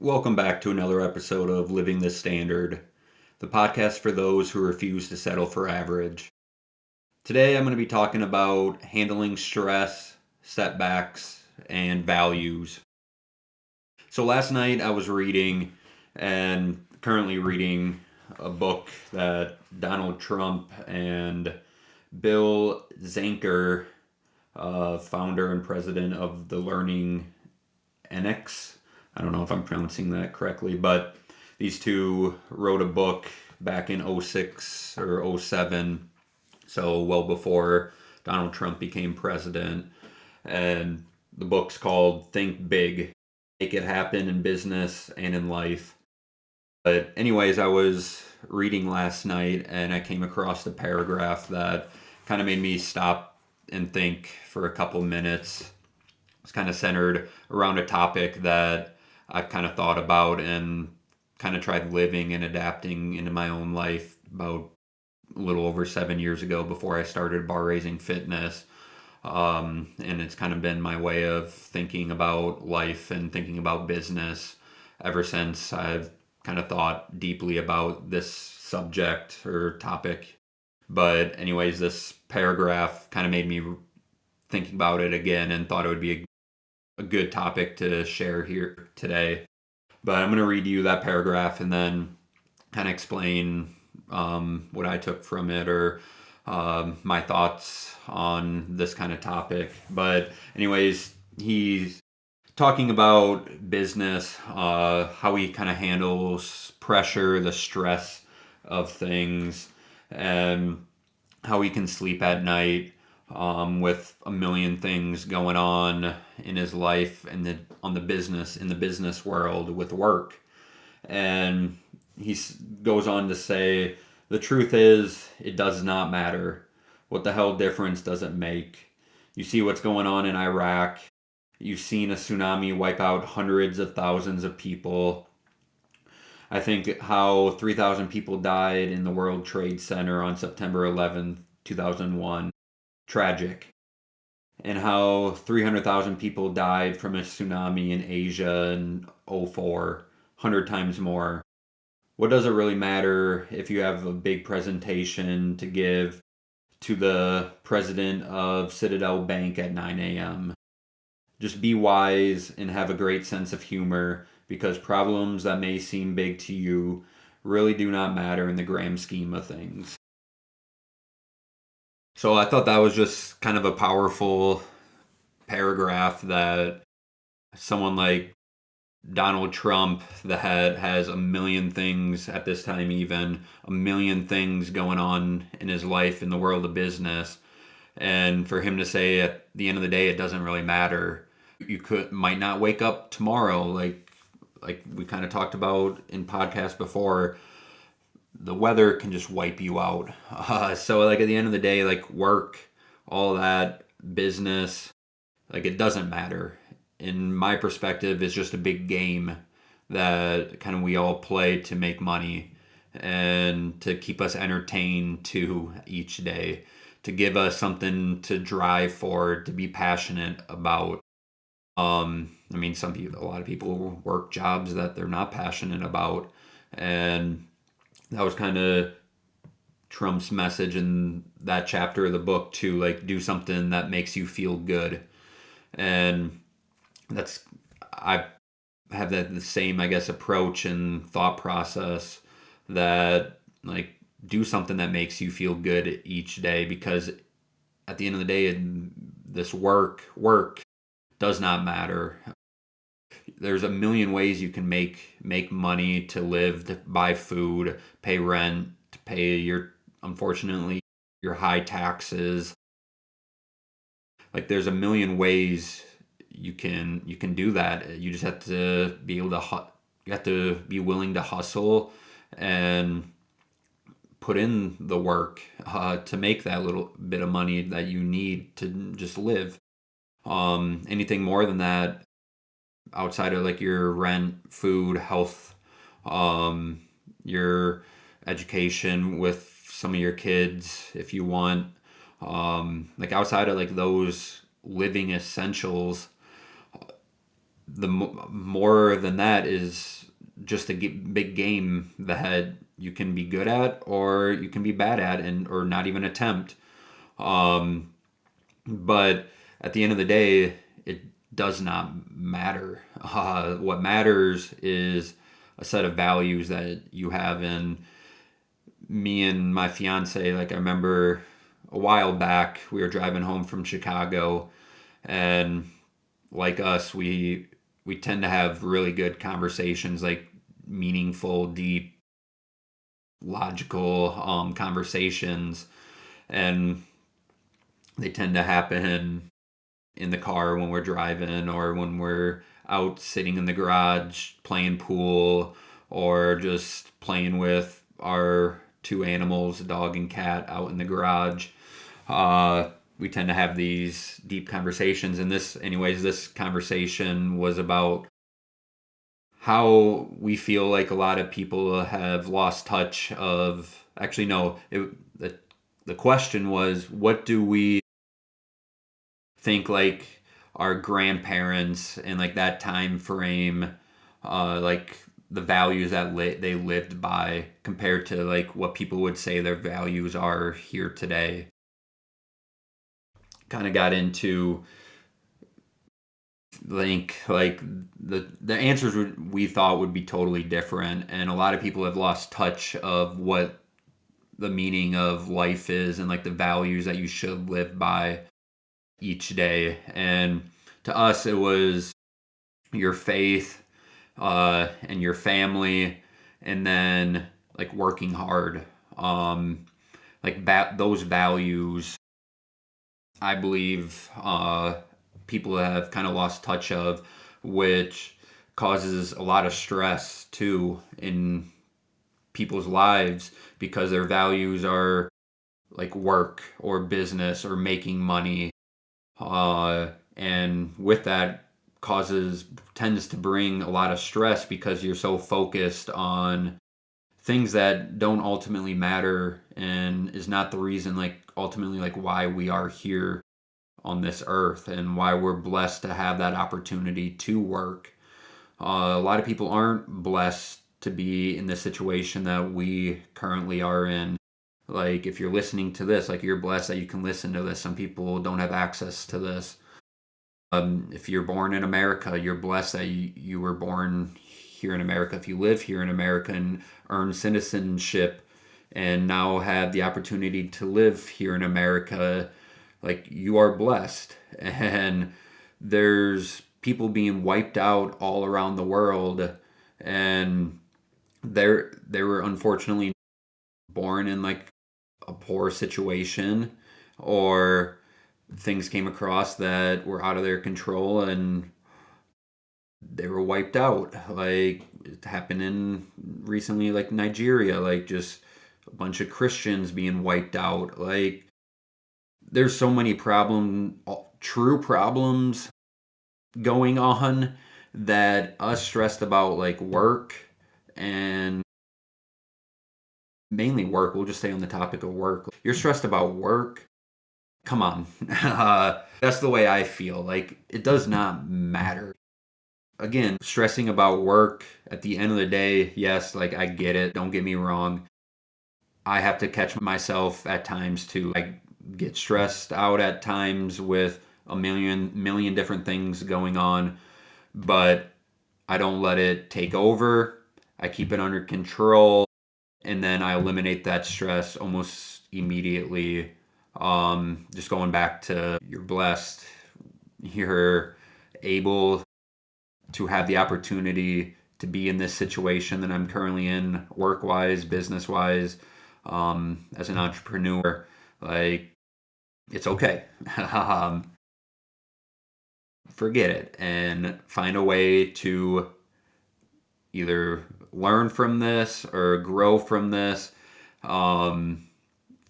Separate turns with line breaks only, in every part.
Welcome back to another episode of Living the Standard, the podcast for those who refuse to settle for average. Today I'm going to be talking about handling stress, setbacks, and values. So last night I was reading and currently reading a book that Donald Trump and Bill Zanker, founder and president of the Learning NX. I don't know if I'm pronouncing that correctly, but these two wrote a book back in '06 or '07, so well before Donald Trump became president. And the book's called Think Big, Make It Happen in Business and in Life. But anyways, I was reading last night and I came across a paragraph that kind of made me stop and think for a couple minutes. It's kind of centered around a topic that I've kind of thought about and kind of tried living and adapting into my own life about a little over 7 years ago before I started bar raising fitness. And it's kind of been my way of thinking about life and thinking about business ever since I've kind of thought deeply about this subject or topic. But anyways, this paragraph kind of made me think about it again and thought it would be a good topic to share here today. But I'm going to read you that paragraph and then kind of explain what I took from it or my thoughts on this kind of topic. But anyways, he's talking about business, how he kind of handles pressure, the stress of things, and how he can sleep at night with a million things going on in his life and in the business world with work. And he goes on to say, the truth is, it does not matter. What the hell difference does it make? You see what's going on in Iraq. You've seen a tsunami wipe out hundreds of thousands of people. I think how 3,000 people died in the World Trade Center on September 11th, 2001. Tragic. And how 300,000 people died from a tsunami in Asia in '04, 100 times more. What does it really matter if you have a big presentation to give to the president of Citadel Bank at 9 a.m.? Just be wise and have a great sense of humor, because problems that may seem big to you really do not matter in the grand scheme of things. So I thought that was just kind of a powerful paragraph that someone like Donald Trump that has a million things at this time, even a million things going on in his life in the world of business, and for him to say at the end of the day it doesn't really matter. You might not wake up tomorrow, like we kind of talked about in podcasts before. The weather can just wipe you out. So like at the end of the day, like work, all that business, like it doesn't matter. In my perspective, it's just a big game that kind of we all play to make money and to keep us entertained to each day, to give us something to drive for, to be passionate about. I mean, a lot of people work jobs that they're not passionate about, and that was kind of Trump's message in that chapter of the book to like do something that makes you feel good. And I have the same, I guess, approach and thought process, that like do something that makes you feel good each day, because at the end of the day, this work does not matter. There's a million ways you can make money, to live, to buy food, pay rent, to pay unfortunately your high taxes. Like there's a million ways you can do that. You just have to be able to you have to be willing to hustle and put in the work to make that little bit of money that you need to just live. Anything more than that, outside of like your rent, food, health, your education with some of your kids, if you want, like outside of like those living essentials, more than that is just a big game that you can be good at or you can be bad at and or not even attempt. Um, but at the end of the day, it does not matter. What matters is a set of values that you have. And me and my fiance, like I remember a while back, we were driving home from Chicago, and like us, we tend to have really good conversations, like meaningful, deep, logical conversations, and they tend to happen in the car when we're driving or when we're out sitting in the garage playing pool or just playing with our two animals, a dog and cat, out in the garage. We tend to have these deep conversations. And this conversation was about how we feel like a lot of people have lost touch of. Actually, no, the question was, what do we think like our grandparents and like that time frame, like the values that they lived by compared to like what people would say their values are here today. Kind of got into like the answers we thought would be totally different, and a lot of people have lost touch of what the meaning of life is and like the values that you should live by each day. And to us, it was your faith, and your family, and then like working hard. Like those values, I believe, people have kind of lost touch of, which causes a lot of stress too in people's lives because their values are like work or business or making money, and with that causes tends to bring a lot of stress because you're so focused on things that don't ultimately matter and is not the reason like ultimately like why we are here on this earth and why we're blessed to have that opportunity to work. A lot of people aren't blessed to be in the situation that we currently are in. Like if you're listening to this, like you're blessed that you can listen to this. Some people don't have access to this. If you're born in America, you're blessed that you were born here in America. If you live here in America and earn citizenship and now have the opportunity to live here in America, like you are blessed. And there's people being wiped out all around the world, and they were unfortunately born in like a poor situation, or things came across that were out of their control and they were wiped out. Like it happened in recently, like Nigeria, like just a bunch of Christians being wiped out. Like there's so many true problems going on, that us stressed about like work, and mainly work. We'll just stay on the topic of work. You're stressed about work. Come on. That's the way I feel. Like it does not matter. Again, stressing about work at the end of the day, yes, like I get it. Don't get me wrong. I have to catch myself at times too. I get stressed out at times with a million different things going on, but I don't let it take over. I keep it under control, and then I eliminate that stress almost immediately. Just going back to you're blessed, you're able to have the opportunity to be in this situation that I'm currently in, work wise, business wise, as an entrepreneur. Like, it's okay. Forget it and find a way to either learn from this or grow from this. Um,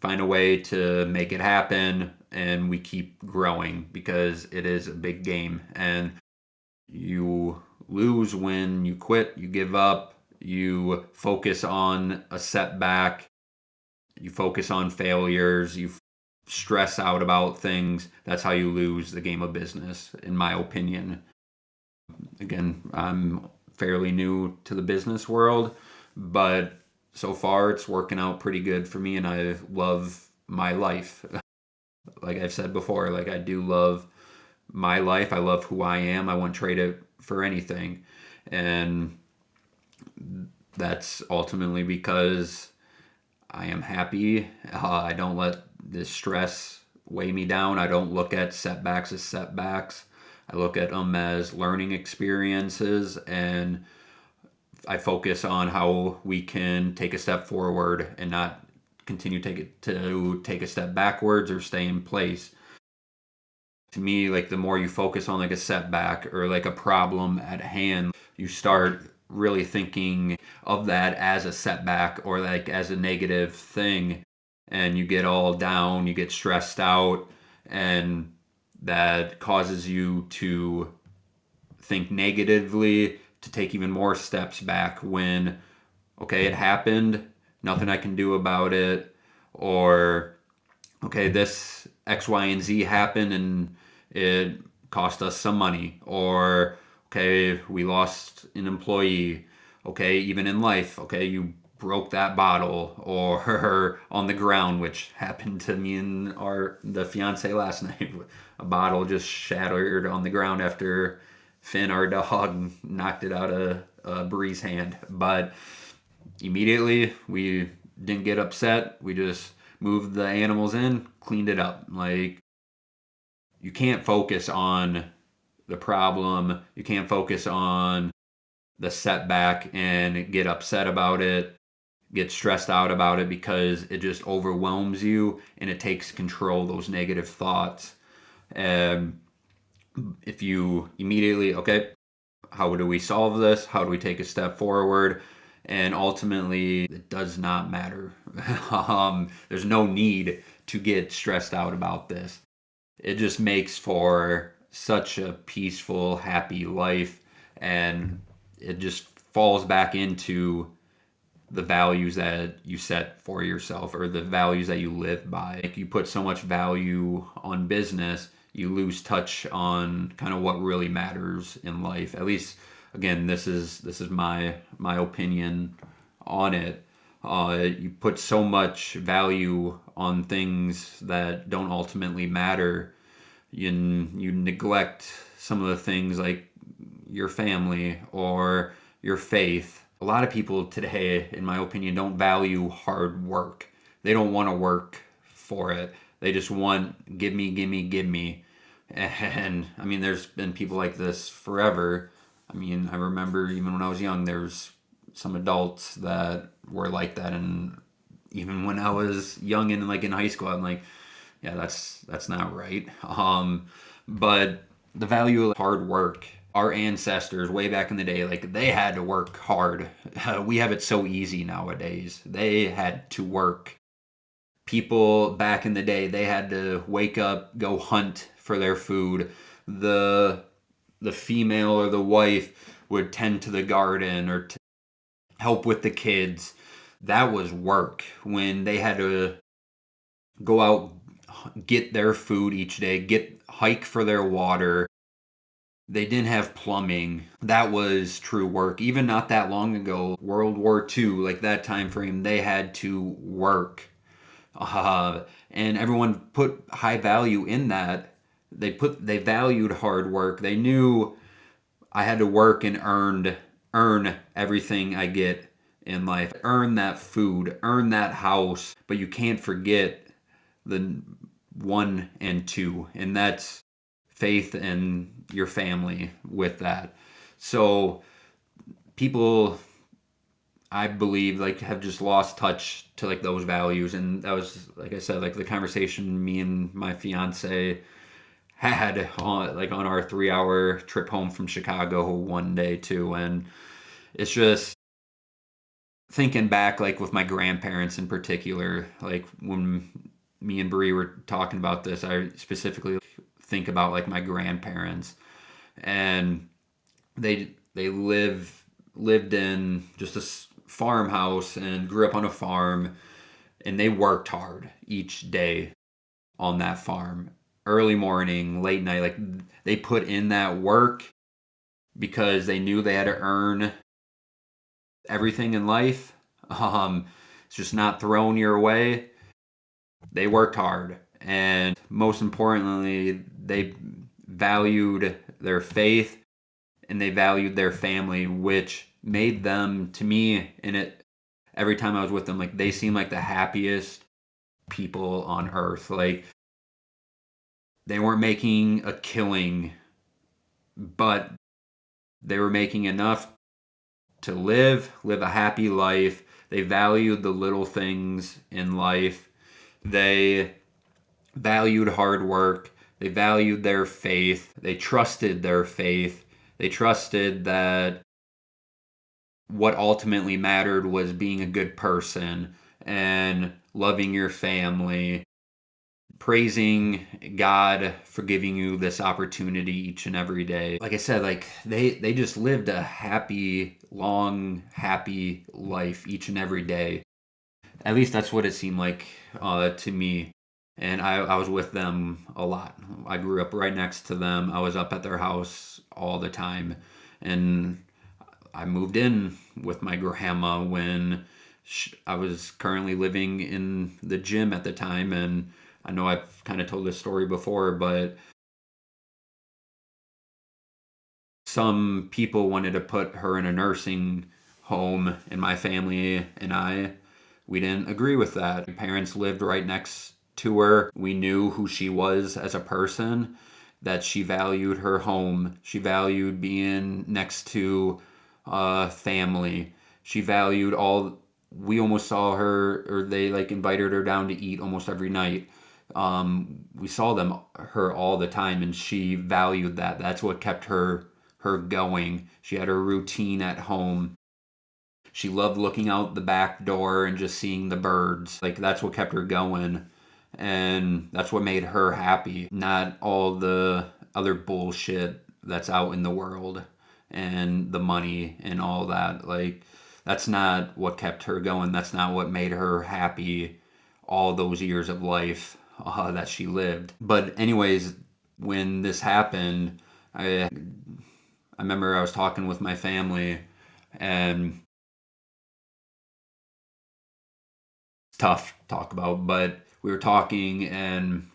Find a way to make it happen, and we keep growing because it is a big game. And you lose when you quit, you give up, you focus on a setback, you focus on failures, you stress out about things. That's how you lose the game of business, in my opinion. Again, I'm fairly new to the business world, but so far it's working out pretty good for me, and I love my life. Like I've said before, like I do love my life. I love who I am. I wouldn't trade it for anything. And that's ultimately because I am happy. I don't let this stress weigh me down. I don't look at setbacks as setbacks. I look at them as learning experiences, and I focus on how we can take a step forward and not continue to take a step backwards or stay in place. To me, like the more you focus on like a setback or like a problem at hand, you start really thinking of that as a setback or like as a negative thing, and you get all down, you get stressed out, and that causes you to think negatively, to take even more steps back when, okay, it happened, nothing I can do about it, or okay, this X, Y, and Z happened and it cost us some money, or okay, we lost an employee, okay, even in life, okay, you broke that bottle or on the ground, which happened to me and the fiance last night. A bottle just shattered on the ground after Finn, our dog, knocked it out of Bree's hand. But immediately we didn't get upset. We just moved the animals in, cleaned it up. Like, you can't focus on the problem, you can't focus on the setback and get upset about it, get stressed out about it, because it just overwhelms you and it takes control of those negative thoughts. And if you immediately, okay, how do we solve this? How do we take a step forward? And ultimately, it does not matter. There's no need to get stressed out about this. It just makes for such a peaceful, happy life. And it just falls back into the values that you set for yourself or the values that you live by. Like, you put so much value on business, you lose touch on kind of what really matters in life. At least, again, this is my opinion on it. You put so much value on things that don't ultimately matter. You neglect some of the things like your family or your faith. A lot of people today, in my opinion, don't value hard work. They don't want to work for it. They just want give me, give me, give me. And I mean, there's been people like this forever. I mean, I remember even when I was young, there's some adults that were like that, and even when I was young and like in high school, I'm like, yeah, that's not right. But the value of hard work, our ancestors way back in the day, like they had to work hard. We have it so easy nowadays. They had to work. People back in the day, they had to wake up, go hunt for their food. The female or the wife would tend to the garden or help with the kids. That was work when they had to go out, get their food each day, get hike for their water. They didn't have plumbing. That was true work. Even not that long ago, World War II, like that time frame, they had to work. And everyone put high value in that. They valued hard work. They knew I had to work and earn everything I get in life. Earn that food, earn that house, but you can't forget the one and two, and that's faith and your family with that. So people, I believe, like have just lost touch to like those values, and that was, like I said, like the conversation me and my fiance had on our 3 hour trip home from Chicago one day too. And it's just thinking back, like with my grandparents in particular, like when me and Bree were talking about this, I specifically think about like my grandparents, and they lived in just a farmhouse and grew up on a farm, and they worked hard each day on that farm, early morning, late night. Like they put in that work, because they knew they had to earn everything in life. It's just not thrown your way. They worked hard, and most importantly, they valued their faith and they valued their family, which made them, to me, in it, every time I was with them, like they seemed like the happiest people on earth. Like they weren't making a killing, but they were making enough to live a happy life. They valued the little things in life. They valued hard work. They valued their faith. They trusted their faith. They trusted that what ultimately mattered was being a good person and loving your family, praising God for giving you this opportunity each and every day. Like I said, like they just lived a happy, long, happy life each and every day. At least that's what it seemed like to me. And I was with them a lot. I grew up right next to them. I was up at their house all the time. And I moved in with my grandma when I was currently living in the gym at the time. And I know I've kind of told this story before, but some people wanted to put her in a nursing home, and my family and we didn't agree with that. My parents lived right next to her. We knew who she was as a person, that she valued her home. She valued being next to family. She valued we almost saw her, or they like invited her down to eat almost every night. We saw her all the time, and she valued that. That's what kept her going. She had her routine at home. She loved looking out the back door and just seeing the birds. Like that's what kept her going. And that's what made her happy, not all the other bullshit that's out in the world and the money and all that. Like that's not what kept her going. That's not what made her happy all those years of life that she lived. But anyways, when this happened, I remember I was talking with my family, and it's tough to talk about, but we were talking, and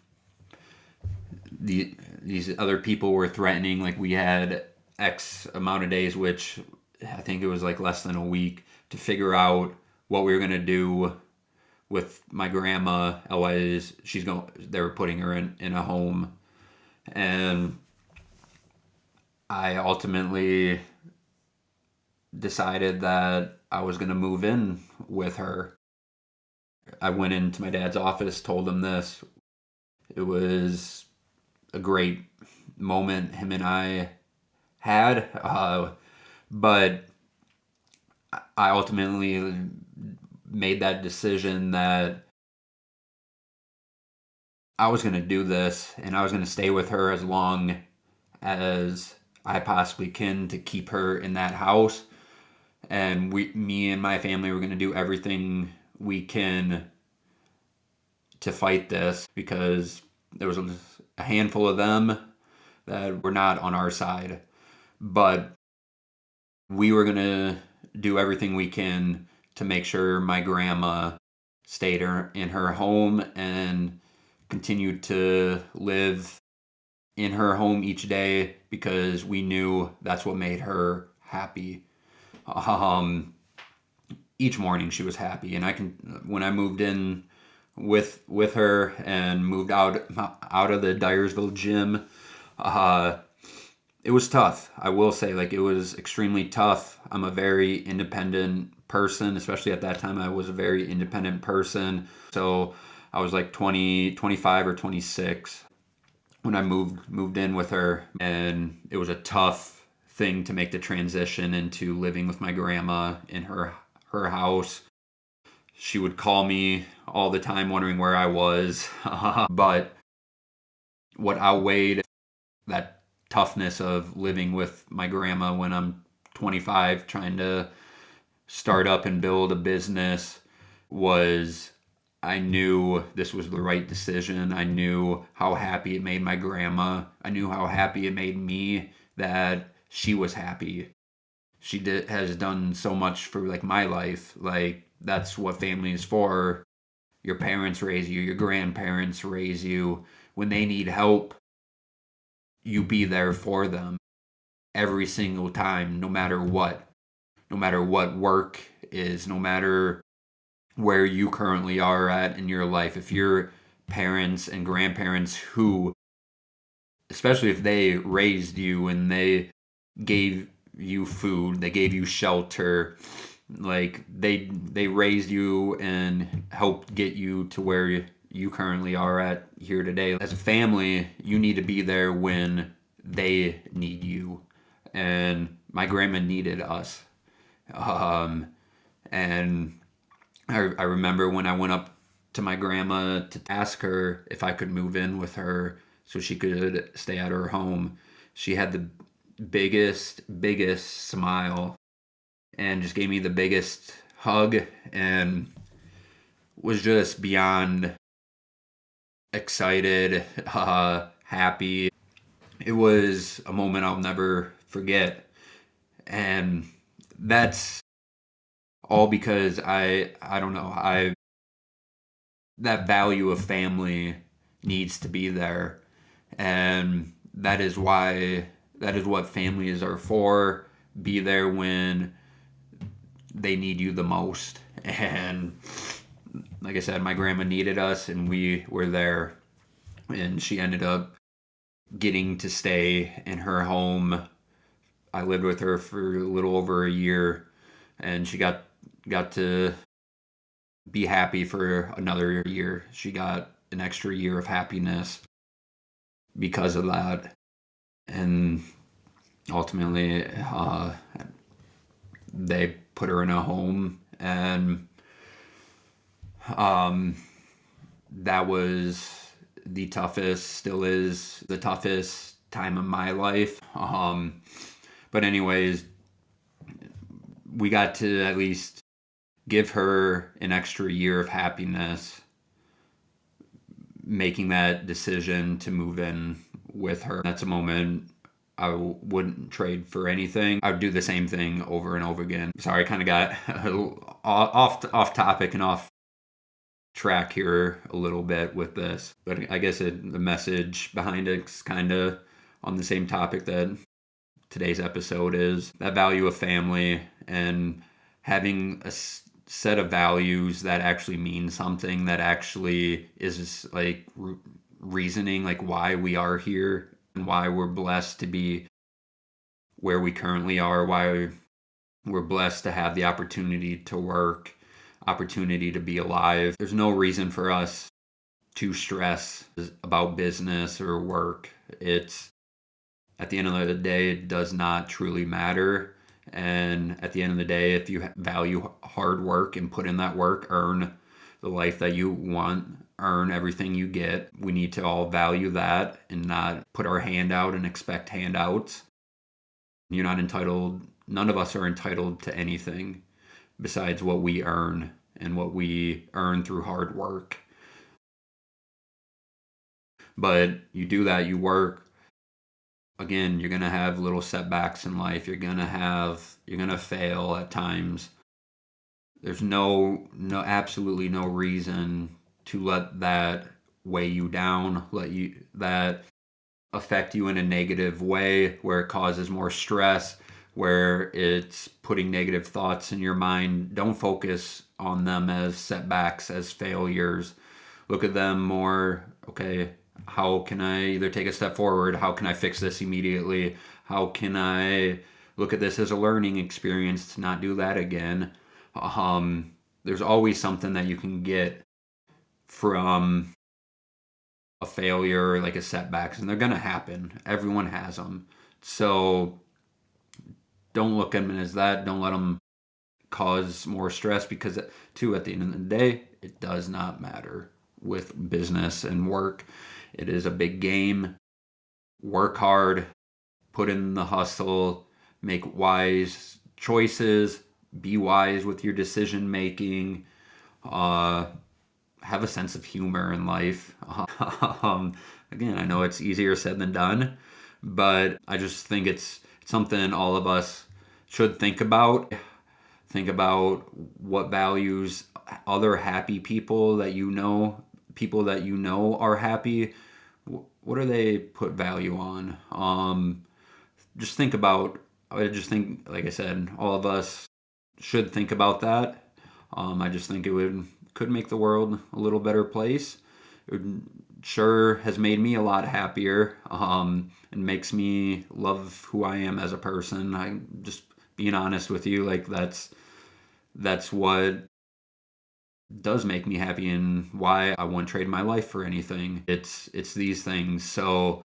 these other people were threatening, like we had X amount of days, which I think it was like less than a week, to figure out what we were gonna do with my grandma. Otherwise, they were putting her in a home, and I ultimately decided that I was gonna move in with her. I went into my dad's office, told him this. It was a great moment him and I had, but I ultimately made that decision that I was going to do this, and I was going to stay with her as long as I possibly can to keep her in that house. And me and my family were going to do everything we can to fight this, because there was a handful of them that were not on our side. But we were going to do everything we can to make sure my grandma stayed in her home and continued to live in her home each day, because we knew that's what made her happy. Each morning she was happy, and when I moved in with her and moved out of the Dyersville gym, it was tough. I will say, like, it was extremely tough. I'm a very independent person, especially at that time. I was a very independent person. So I was like 25 or 26 when I moved in with her, and it was a tough thing to make the transition into living with my grandma in her house. She would call me all the time wondering where I was. But what outweighed that toughness of living with my grandma when I'm 25 trying to start up and build a business was, I knew this was the right decision. I knew how happy it made my grandma. I knew how happy it made me that she was happy. Has done so much for like my life. Like that's what family is for. Your parents raise you, your grandparents raise you. When they need help, you be there for them every single time, no matter what. No matter what work is, no matter where you currently are at in your life. If your parents and grandparents who, especially if they raised you and they gave you food, they gave you shelter, like they raised you and helped get you to where you currently are at here today. As a family, you need to be there when they need you. And my grandma needed us. And I remember when I went up to my grandma to ask her if I could move in with her so she could stay at her home. She had the biggest smile and just gave me the biggest hug and was just beyond excited, happy. It was a moment I'll never forget. And that's all because I don't know, that value of family needs to be there. And that is what families are for. Be there when they need you the most. And like I said, my grandma needed us and we were there. And she ended up getting to stay in her home. I lived with her for a little over a year, and she got to be happy for another year. She got an extra year of happiness because of that. And ultimately, they put her in a home, and that was still is the toughest time of my life. But anyways, we got to at least give her an extra year of happiness, making that decision to move in with her. That's a moment I wouldn't trade for anything. I would do the same thing over and over again. Sorry, I kind of got off topic and off track here a little bit with this, but I guess the message behind it's kind of on the same topic that today's episode is, that value of family and having a set of values that actually mean something, that actually is like reasoning like why we are here and why we're blessed to be where we currently are, why we're blessed to have the opportunity to work, opportunity to be alive. There's no reason for us to stress about business or work. It's, at the end of the day, it does not truly matter. And at the end of the day, if you value hard work and put in that work, earn the life that you want, earn everything you get. We need to all value that and not put our hand out and expect handouts. You're not entitled, none of us are entitled to anything besides what we earn and what we earn through hard work. But you do that, you work. Again, you're going to have little setbacks in life. You're going to fail at times. There's absolutely no reason to let that weigh you down, that affect you in a negative way where it causes more stress, where it's putting negative thoughts in your mind. Don't focus on them as setbacks, as failures. Look at them more, okay, how can I either take a step forward? How can I fix this immediately? How can I look at this as a learning experience to not do that again? There's always something that you can get from a failure, like a setbacks, and they're going to happen. Everyone has them. So don't look at them as that. Don't let them cause more stress, because too, at the end of the day, it does not matter with business and work. It is a big game. Work hard, put in the hustle, make wise choices, be wise with your decision making, have a sense of humor in life. Again, I know it's easier said than done, but I just think it's something all of us should think about. Think about what values other happy people that you know are happy. What do they put value on? Just think about, I just think, like I said, all of us should think about that. I just think could make the world a little better place. Sure has made me a lot happier, and makes me love who I am as a person. I just being honest with you, like that's what does make me happy and why I wouldn't trade my life for anything. It's these things. So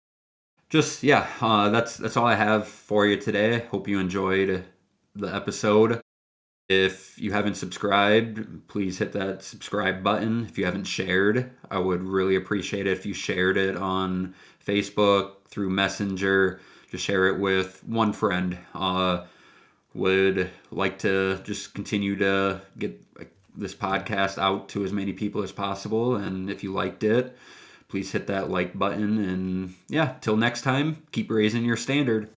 just yeah, that's all I have for you today. Hope you enjoyed the episode. If you haven't subscribed, please hit that subscribe button. If you haven't shared, I would really appreciate it if you shared it on Facebook, through Messenger. Just share it with one friend. Would like to just continue to get this podcast out to as many people as possible. And if you liked it, please hit that like button. And yeah, till next time, keep raising your standard.